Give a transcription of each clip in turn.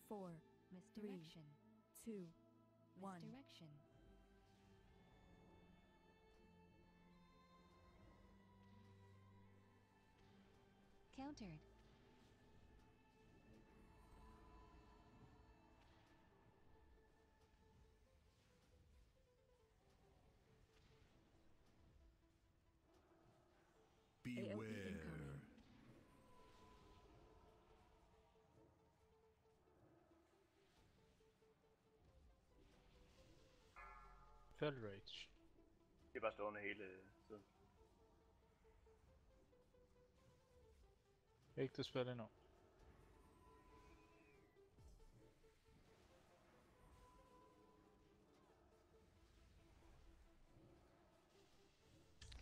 4, 3, Misdirection. 2, 1. Misdirection. Countered. Beware. Fell rage. Det er bare stående hele tiden. Ikke det spil endnu.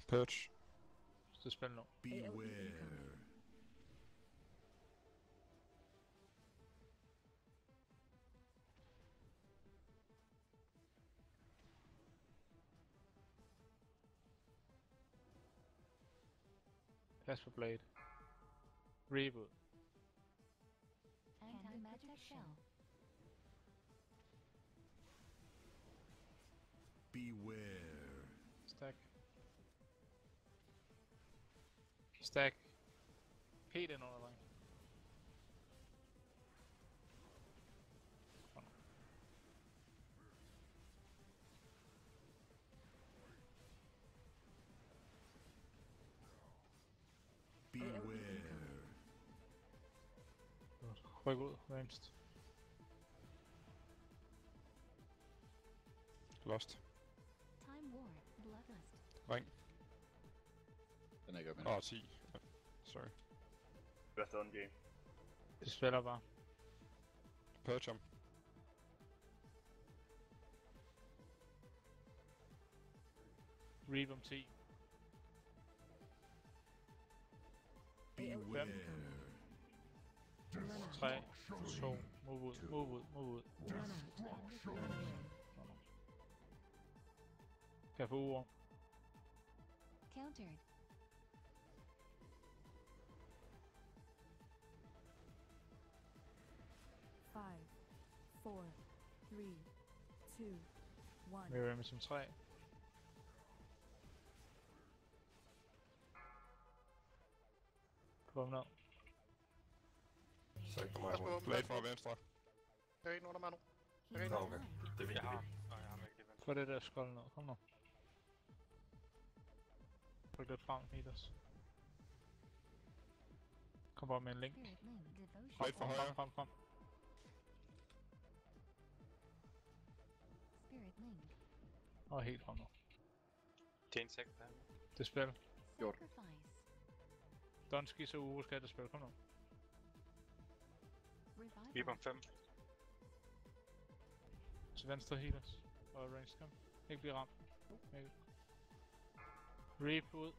Purge. Det spil nu. Beware. Casper Blade. Reboot. Anti-magic shell. Beware. Stack. Stack. Helt ind under dig. Beware. Ryk ud, ranged. Lost. Time War. Bloodlust. Ring. Den er ikke op endnu. 10. Sorry. Det er stående, Jay. Det spiller bare. Purge ham. Reap om 10. Beware. 3, 2, move ud, move ud, move ud. Kan jeg få ord? Countered. Five, 4, 3, 2, 1. Mirror image som 3. Kom ned. Så ikke på mig rundt. Blade fra venstre. Der er ikke nogen, der er nu. He's Nå, okay. alive. Det er Jeg har. vigtigt. Nej, jeg har ikke det. Få det der skold ned, kom nu. Ryk lidt frem, Midas. Kom bare med en link. Spirit Link. Devotion. Blade fra højre. Frem. Spirit Link. Og helt frem nu. Det er en sekt her. Det spil. Gjort. Sacrifice. Donski så Uro skal det spil, kom nu. Revival. Reap om 5. Til venstre healers. Og range kom. Ikke blive ramt. Ikke. Reap ud.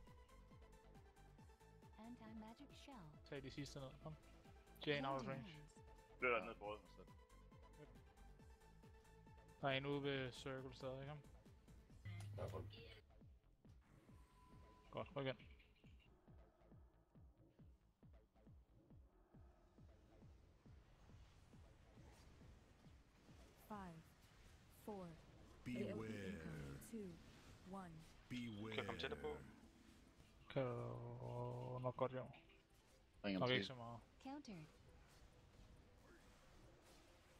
Anti-magic shell. Tag de sidste ned, kom. Jane out of range. Hands. Flytter ned på rød. Der er en ude ved circle stadig, kom. Der er folk. Godt, ryk ind. Five, 4, Beware. 2, 1. Beware. Kan jeg komme tættere på? Kan du nok godt, jo. Ring om Nok ikke 10. så meget. Countered.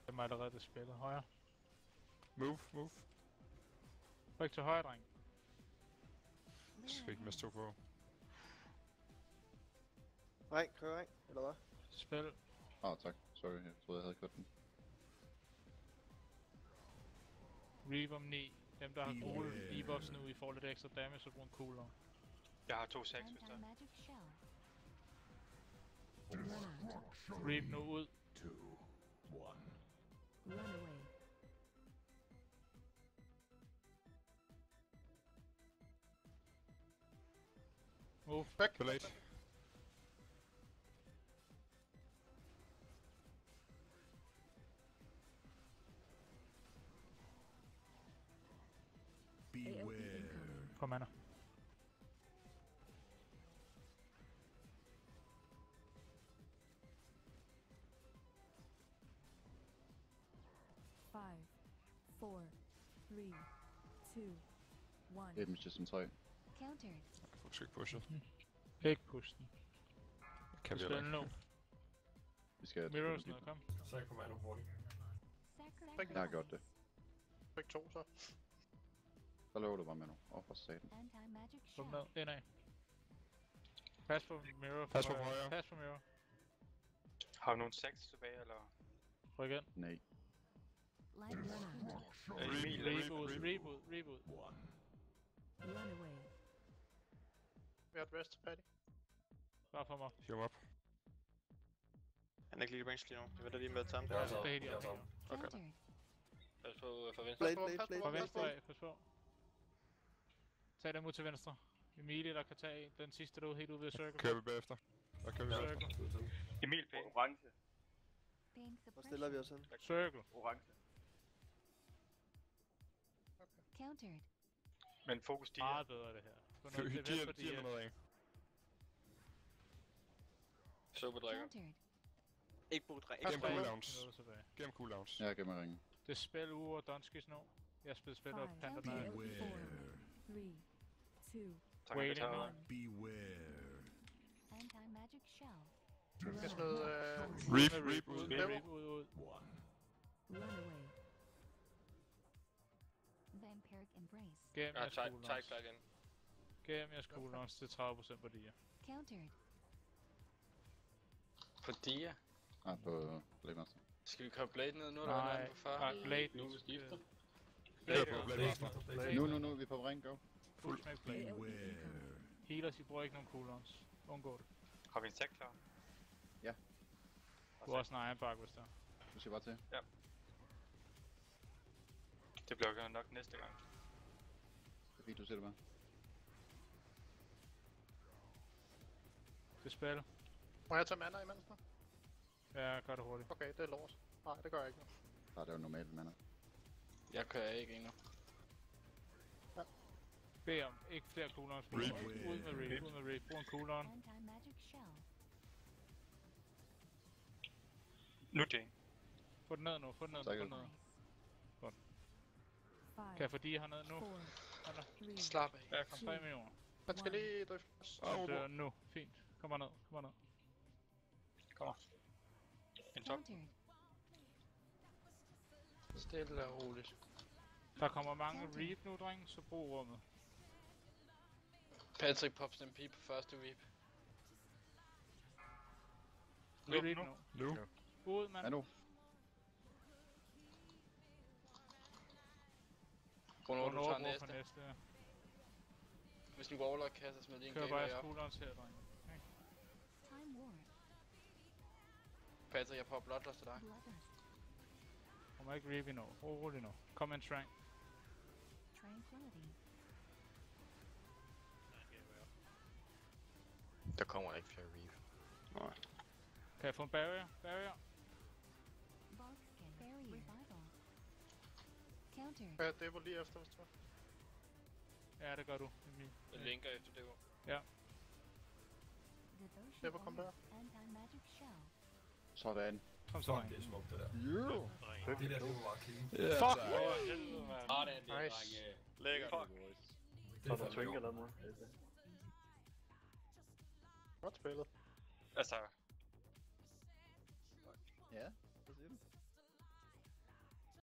Det er mig, der redder spillet. Højre. Move. Ryk til højre, dreng. Så skal ikke miste 2 på. Nej, kører ikke, eller hvad? Spil. Tak. Sorry, jeg troede, jeg havde kørt den. Reap om 9. Dem, der har Beware. gule debuffs nu, I får lidt ekstra damage, så brug en cooldown. Jeg har 2 6, hvis der er. Anti-magic shell. Reap nu ud. 2, 1. Run away. Move. Blade. Beware. Kom, Anna. 4, 3, 2, 1. Aben System 3. Countered. Jeg får ikke pushet. Ikke push den. Kan vi Spil heller nu. ikke. Vi skal... Mirror sådan noget, kom. Så jeg kommer an hurtigt. Sacrifice. Jeg har gjort det. Fik 2 så. Så løber du bare med nu. For satan. Anti-magic Få shell. dem ned. Indad. Pas på mirror. Pas på højre. Pas på mirror. Har du nogle 6 tilbage, eller? Ryk ind. Nej. Light run. Reboot. Run away. Vi har et rest, Patty. Bare for mig. Hiv ham op. Han er ikke lige i range lige nu. Jeg venter lige med at tage ham. Jeg er så. Det er helt i Jeg er så. orden. Countered. Pas på for venstre. Blade, Fra blade, venstre blade. af, pas på. Tag dem ud til venstre. Emilie, der kan tage en. Den sidste derude, helt ude ved circle. Kører vi bagefter. Der kører vi Ja, bagefter. ud til den. Emil P. Orange. Being Hvor stiller vi suppression. os hen? Circle. Orange. Countered. Men fokus de Meget bedre det her. Få noget til venstre, Giv mig noget af. Superdrikker. Countered. Ikke brug dræk. Gem cooldowns. Noget tilbage. Gem cooldowns. Jeg gemmer ringen. Det er spil uge og Donskis nu. Jeg spiller op 5, Panda 4, Knight. 3, Beware. 2, Waiting tager- on. Beware. Anti-magic shell. Skal sådan noget... Reap. Ud. run away. Vampiric embrace. Gem jeres cooldowns. klar igen. Gem jeres cooldowns til 30% på de her. Countered. På dia. På Blade Master. Skal vi køre Blade ned nu, Nej, Blade. Nu er vi skifter. Kør på Blade Master. Nu, vi er på ring, go. Fuld smæk Blade. Beware. Healers, I bruger ikke nogen cooldowns. Undgå det. Har vi en tag klar? Du har også en egen bakke, hvis der er. Du siger bare til. Det bliver nok næste gang. Det er fint, du siger det bare. Det spil. Må jeg tage mana imens nu? Ja, gør det hurtigt. Okay, det er lort. Nej, det gør jeg ikke nu. Nej, det er jo normalt, mander. Jeg kører ikke endnu. Bed om ikke flere cooldowns. Ud Reap. med Reap. Brug en cooldown. Anti-magic shell. Nu Jane. Få den ned nu. Få den ned. Tak. Få den ned. 5, Kan jeg få de hernede nu? 4, 3, Slap af. Ja, kom 3 millioner. Man skal lige drifte. Den dør nu. Fint. Kom ned. Kommer. En top. Countered. Stille og roligt. Der kommer mange Reap nu, dreng, så brug rummet. Patrick pops MP på første reap. Reap nu. Nu. Ud, mand. Ja, nu. Bruno, du tager Overbrug næste. for næste. Ja. Hvis du går overlock, kan jeg så smide din Kør bare gateway jeres op. cooldowns her, dreng. Time warp. Patrick, jeg popper Bloodlust til dig. Bloodlust. Kommer ikke Reap endnu. Rolig nu. Kom en Trank. Tranquility. Der kommer ikke flere reap. Nej. Kan jeg få en barrier? Barkskin. Barrier. Revival. Countered. Ja, det var lige efter, hvis du var. Ja, det gør du. Emil. Jeg linker efter det. Devotion. Det var kom der. Anti-magic shell. Sådan. Kom så, Fuck, dreng. det er smukt det der. Yeah. Det der, det var bare clean. Fuck! Nice. Lækkert. Det er fandme godt. Godt spillet. Altså, Ja, hvad siger du?